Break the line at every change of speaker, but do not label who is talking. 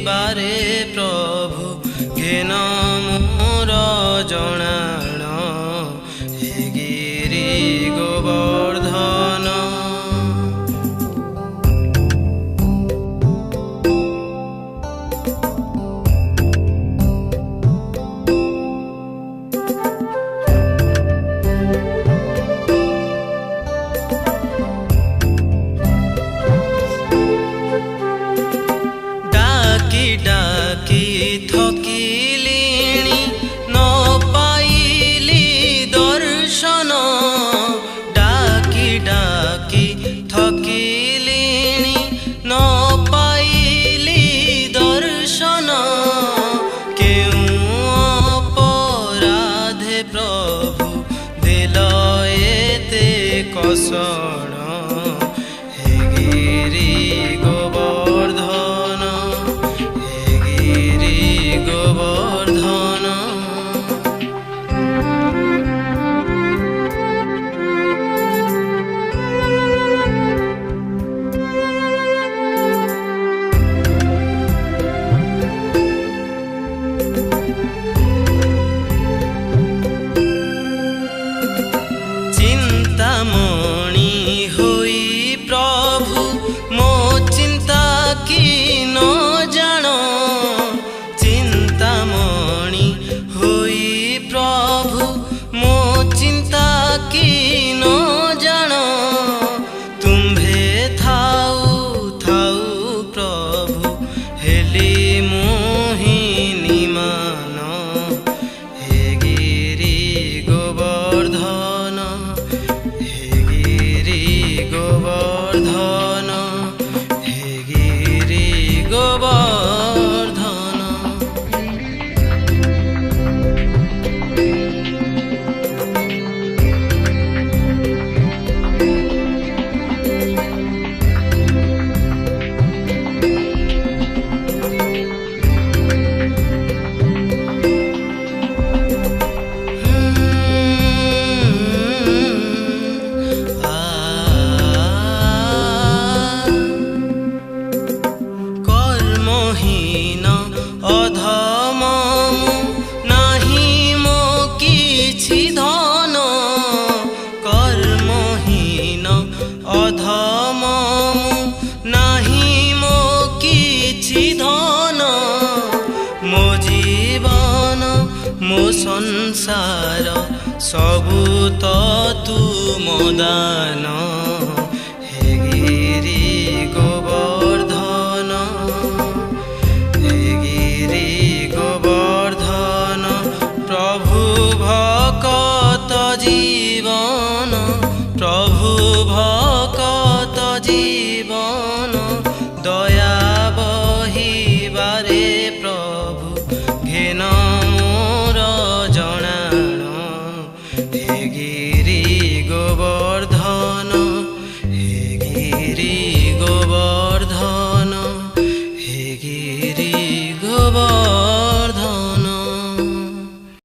बारे प्रभु घेन मोर जणाण हे गिरि गोवर्धन। डाकी थकिलिणी न पाइली दर्शन डाकी डाकी थकिलिणी न पाइली दर्शन केउं अपराधे प्रभु दिल एते कषण हे गिरि गोवर्धन गोवर्धन। चिंतामणि होई प्रभु मो चिंता की न जानो चिंतामणि होई प्रभु मो चिंता की न जानो तुम्भे थाऊ थाऊ प्रभु हेली मोहिनी मान हे गिरि गोवर्धन हे गिरि गोवर्धन हे गिरि गोवर्धन। कर्महीन अधम नाही मो किछि धन कर्महीन अधम नाही मो किछि धन मो जीवन मो संसार सबु तो तुम दान हे गिरि गोवर्धन हे गिरि गोवर्धन। प्रभु भक्त जीवन प्रभु भक्त जीवन दया बहिबारे प्रभु घेन मोर जणाण हे गिरि